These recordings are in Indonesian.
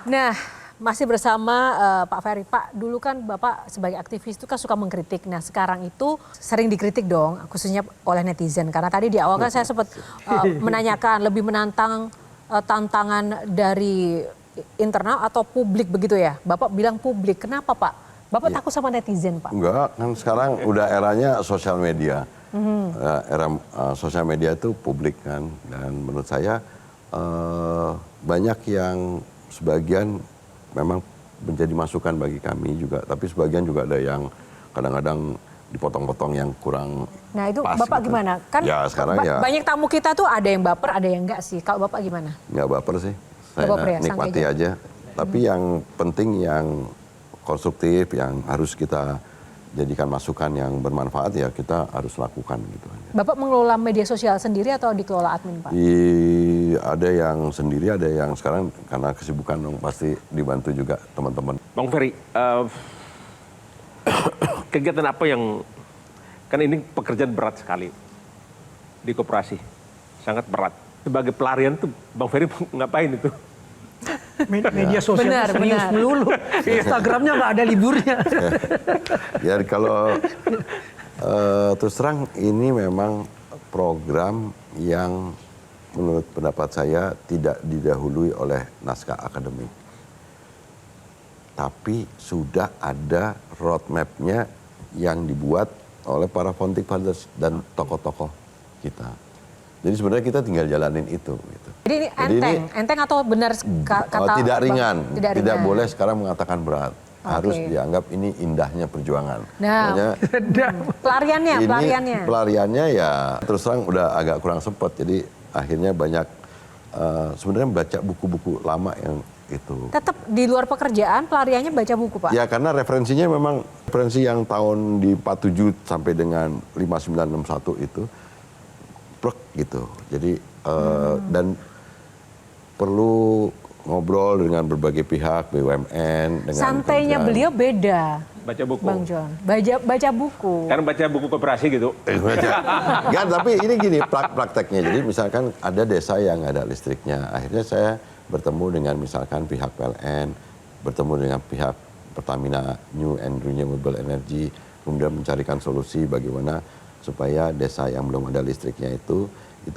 Nah, masih bersama Pak Ferry. Pak, dulu kan Bapak sebagai aktivis itu kan suka mengkritik. Nah, sekarang itu sering dikritik dong, khususnya oleh netizen. Karena tadi di awal kan saya sempat menanyakan lebih menantang tantangan dari internal atau publik begitu ya. Bapak bilang publik. Kenapa, Pak? Bapak takut sama netizen, Pak? Enggak, kan sekarang udah eranya sosial media. Era sosial media itu publik kan. Dan menurut saya banyak yang sebagian memang menjadi masukan bagi kami juga. Tapi sebagian juga ada yang kadang-kadang dipotong-potong yang kurang Nah itu pas Bapak gitu. gimana? Kan ya, sekarang ya, banyak tamu kita tuh ada yang baper, ada yang enggak sih. Kalau Bapak gimana? nggak baper sih. Saya baper ya, nikmati santai aja. Tapi yang penting yang konstruktif, yang harus kita jadikan masukan yang bermanfaat ya kita harus lakukan gitu aja. Bapak mengelola media sosial sendiri atau dikelola admin, Pak? Ada yang sendiri, ada yang sekarang karena kesibukan dong pasti dibantu juga teman-teman. Bang Ferry, kegiatan apa yang, kan ini pekerjaan berat sekali di koperasi, sangat berat. Sebagai pelarian tuh Bang Ferry ngapain itu? Media sosial serius melulu. Instagramnya nggak ada liburnya. Ya kalau terus terang ini memang program yang menurut pendapat saya tidak didahului oleh naskah akademik. Tapi sudah ada roadmap-nya yang dibuat oleh para founding fathers dan tokoh-tokoh kita. Jadi sebenarnya kita tinggal jalanin itu. Gitu. Jadi ini enteng atau benar kata tidak ringan, tidak tidak ringan. boleh sekarang mengatakan berat. Harus dianggap ini indahnya perjuangan. Nah, pelariannya ya terus terang udah agak kurang sempat. Jadi akhirnya banyak sebenarnya baca buku-buku lama yang itu. Tetap di luar pekerjaan pelariannya baca buku, Pak? Ya karena referensinya memang referensi yang tahun di 47 sampai dengan 5961 itu plek gitu. Jadi dan perlu ngobrol dengan berbagai pihak, BUMN. Dengan santainya beliau beda. Baca buku. Bang John, baca buku. Kan baca buku koperasi gitu. Enggak, tapi ini gini prakteknya. Jadi misalkan ada desa yang nggak ada listriknya. Akhirnya saya bertemu dengan misalkan pihak PLN, bertemu dengan pihak Pertamina New and Renewable Energy, kemudian mencarikan solusi bagaimana supaya desa yang belum ada listriknya itu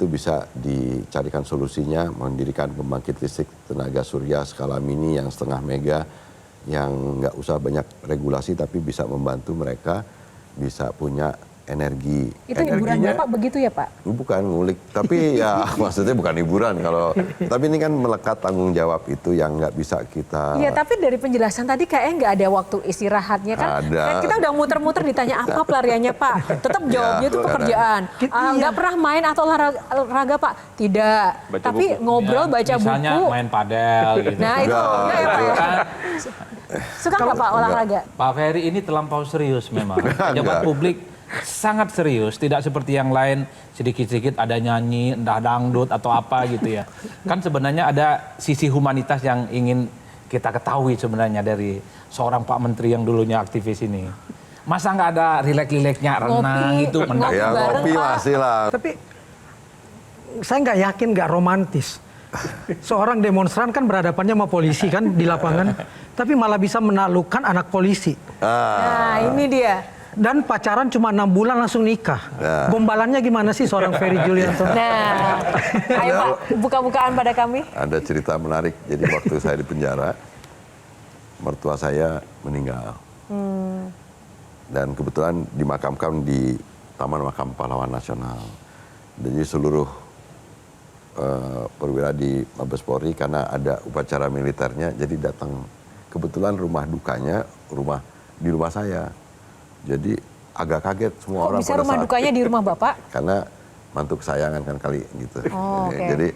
bisa dicarikan solusinya, mendirikan pembangkit listrik tenaga surya skala mini yang 0,5 mega, yang nggak usah banyak regulasi tapi bisa membantu mereka bisa punya energi. Itu hiburan Bapak begitu ya, Pak? Bukan ngulik, tapi ya maksudnya bukan hiburan kalau. Tapi ini kan melekat tanggung jawab itu yang nggak bisa kita. Iya, tapi dari penjelasan tadi kayaknya nggak ada waktu istirahatnya kan? Ada. Kan kita udah muter-muter ditanya apa pelariannya, Pak. Tetap jawabnya itu pekerjaan. Nggak pernah main atau olahraga, Pak? Tidak. Baca tapi buku. ngobrol, Ya, baca misalnya buku. main padel gitu. Nah itu enggak ya, Pak ya? Suka nggak Pak olahraga? Pak Ferry ini terlampau serius memang. Pejabat publik sangat serius, tidak seperti yang lain sedikit-sedikit ada nyanyi, entah dangdut atau apa gitu ya. Kan sebenarnya ada sisi humanitas yang ingin kita ketahui sebenarnya dari seorang Pak Menteri yang dulunya aktivis ini. Masa nggak ada rileks-rileksnya renang itu menang. Ya ngopi masih lah. Tapi saya nggak yakin nggak romantis. Seorang demonstran kan berhadapannya sama polisi kan di lapangan, tapi malah bisa menaklukkan anak polisi. Nah ini dia. Dan pacaran cuma 6 bulan langsung nikah. Gombalannya gimana sih seorang Ferry Julianto? Nah, ayo Pak, buka-bukaan pada kami. Ada cerita menarik. Jadi waktu saya di penjara, mertua saya meninggal. Dan kebetulan dimakamkan di Taman Makam Pahlawan Nasional. Jadi seluruh perwira di Mabes Polri karena ada upacara militernya, jadi datang. Kebetulan rumah dukanya di rumah saya. Jadi agak kaget semua orang Bisa pada rumah saat dukanya di rumah Bapak? karena mantu kesayangan kan kali gitu. Okay. Jadi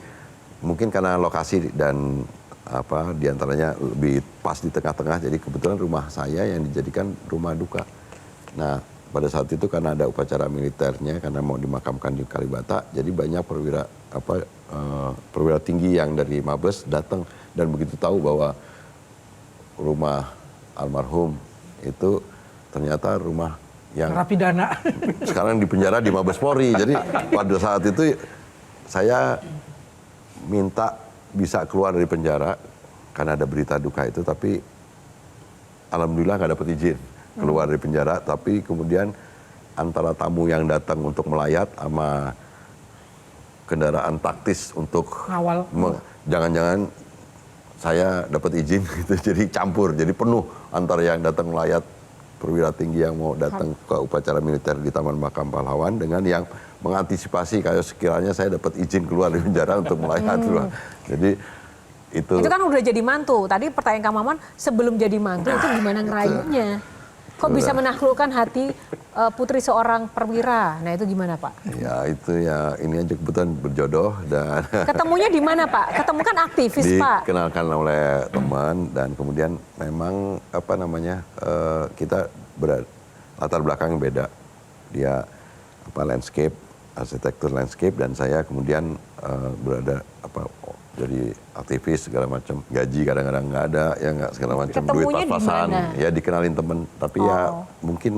mungkin karena lokasi dan diantaranya lebih pas di tengah-tengah, jadi kebetulan rumah saya yang dijadikan rumah duka. Nah pada saat itu karena ada upacara militernya, karena mau dimakamkan di Kalibata, jadi banyak perwira tinggi yang dari Mabes datang dan begitu tahu bahwa rumah almarhum itu ternyata rumah yang narapidana sekarang di penjara di Mabes Polri. Jadi pada saat itu saya minta bisa keluar dari penjara karena ada berita duka itu, tapi alhamdulillah nggak dapat izin keluar dari penjara. Tapi kemudian antara tamu yang datang untuk melayat sama kendaraan taktis untuk Ngawal. jangan-jangan saya dapat izin gitu, jadi campur, jadi penuh antara yang datang melayat perwira tinggi yang mau datang ke upacara militer di Taman Makam Pahlawan dengan yang mengantisipasi kalau sekiranya saya dapat izin keluar dari penjara untuk melayat. Jadi itu Itu kan udah jadi mantu. Tadi pertanyaan Kang Maman, sebelum jadi mantu itu gimana ngerayunya? Kok bisa menaklukkan hati putri seorang perwira? Nah itu gimana Pak? ya itu ya ini aja kebetulan berjodoh dan Ketemunya di mana Pak? Ketemu kan aktivis Pak. dikenalkan oleh teman dan kemudian memang apa namanya kita latar belakang beda. Dia landscape, arsitektur landscape, dan saya kemudian berada jadi aktivis segala macam, gaji kadang-kadang nggak ada, ya nggak segala macam, duit Ketemunya di pas-pasan, mana? ya dikenalin temen, tapi ya mungkin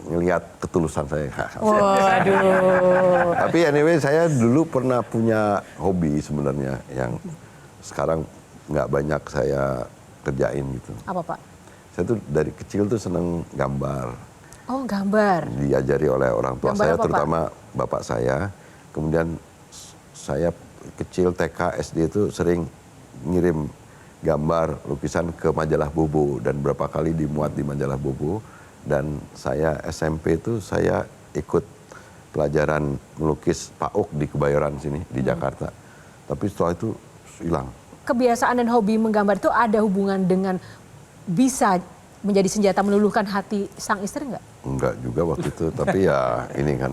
ngelihat ketulusan saya. Waduh. Tapi anyway saya dulu pernah punya hobi sebenarnya yang sekarang nggak banyak saya kerjain gitu. Apa Pak? Saya tuh dari kecil tuh seneng gambar, Oh gambar. diajari oleh orang tua Gambar saya, apa, Pak? terutama bapak saya. Kemudian saya kecil TK, SD itu sering ngirim gambar, lukisan ke majalah Bobo dan berapa kali dimuat di majalah Bobo. Dan saya SMP itu saya ikut pelajaran melukis PAUK di Kebayoran sini di Jakarta. Tapi setelah itu hilang. Kebiasaan dan hobi menggambar itu ada hubungan dengan bisa menjadi senjata meluluhkan hati sang istri nggak? Enggak juga waktu itu, tapi ya ini kan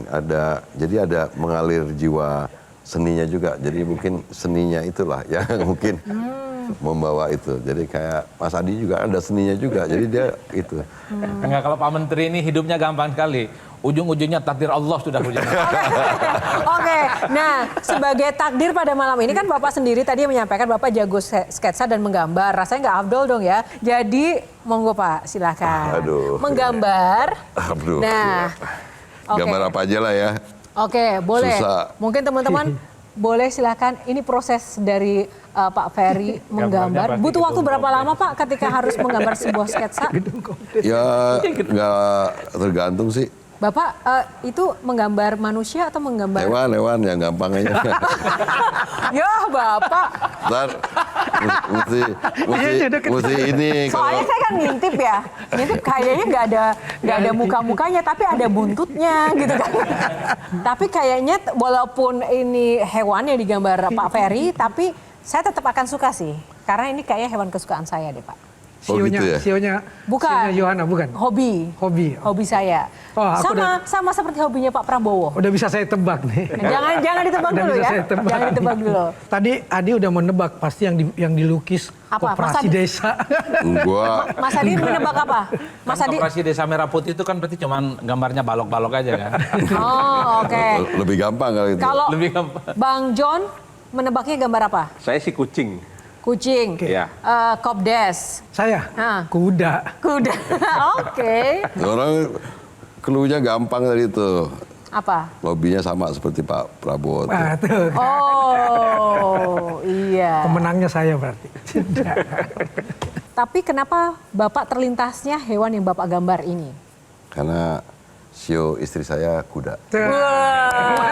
jadi ada mengalir jiwa seninya juga. Jadi mungkin seninya itulah yang mungkin membawa itu. Jadi kayak Mas Adi juga ada seninya juga. Jadi dia itu. Enggak, kalau Pak Menteri ini hidupnya gampang sekali. Ujung-ujungnya takdir Allah sudah hujan. Oke, nah sebagai takdir pada malam ini kan Bapak sendiri tadi menyampaikan Bapak jago sketsa dan menggambar. Rasanya nggak afdol dong ya. Jadi monggo Pak, silakan. Aduh. Menggambar. Aduh. Nah, oke. Gambar apa aja lah ya. Oke, boleh. Susah. Mungkin teman-teman boleh silakan. Ini proses dari Pak Ferry menggambar. pasti Butuh waktu gedung berapa kompleks. lama Pak ketika harus menggambar sebuah sketsa? Ya nggak tergantung sih. Bapak itu menggambar manusia atau menggambar? Hewan yang gampang aja. Ya Bapak. Ntar mesti ini. Soalnya saya kan ngintip ya, ngintip kayaknya nggak ada muka-mukanya, tapi ada buntutnya gitu kan. Tapi kayaknya walaupun ini hewan yang digambar Pak Ferry, tapi saya tetap akan suka sih, karena ini kayaknya hewan kesukaan saya deh Pak. Oh, gitu ya? Sionya Bukan. Yohana, bukan? Hobi. Hobi. Saya. Oh, aku sama seperti hobinya Pak Prabowo. Udah bisa saya tebak nih. Jangan ditebak Udah dulu bisa ya. saya tebak. Jangan ditebak dulu. Tadi Adi udah menebak pasti yang dilukis Apa? koperasi Mas Adi? desa. Gua Mas Adi menebak apa? Mas Adi. Operasi Desa Merah Putih itu kan berarti cuman gambarnya balok-balok aja kan. Oh, oke. lebih gampang kali itu. Kalau Lebih gampang. Bang John menebaknya gambar apa? Saya sih kucing. Kucing. Iya. Kopdes. Saya Ah. kuda. Kuda. Oke. Orang clue-nya gampang tadi itu. Apa? Hobinya sama seperti Pak Prabowo. Nah, tuh. Oh, iya. Pemenangnya saya berarti. Tapi kenapa Bapak terlintasnya hewan yang Bapak gambar ini? Karena sio istri saya kuda. Wah.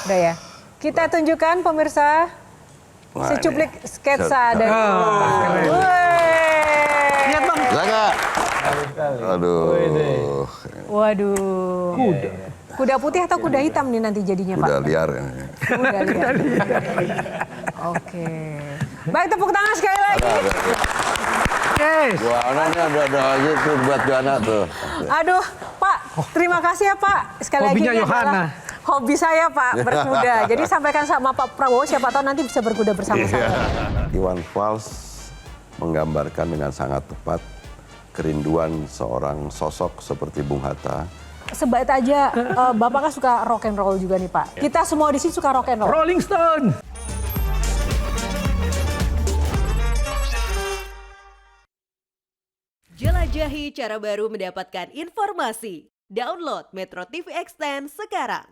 Udah ya. Kita tunjukkan pemirsa Wah, secuplik ini. sketsa dari. keren. Lihat Bang. Saya aduh. Waduh. Kuda putih atau kuda hitam nih nanti jadinya Pak? Kuda liar. Kuda liar. Oke. Baik, tepuk tangan sekali lagi. Yes. Juana nih ada aja tuh buat Juana tuh. Aduh, Pak, terima kasih ya Pak. Sekali Hobinya lagi ini Yohana. adalah hobi saya Pak, berkuda. Jadi sampaikan sama Pak Prabowo, siapa tahu nanti bisa berkuda bersama saya. Iwan Fals menggambarkan dengan sangat tepat kerinduan seorang sosok seperti Bung Hatta. Sebaik aja, Bapak kan suka rock and roll juga nih Pak. Kita semua di sini suka rock and roll. Rolling Stone. Jelajahi cara baru mendapatkan informasi. Download Metro TV Extend sekarang.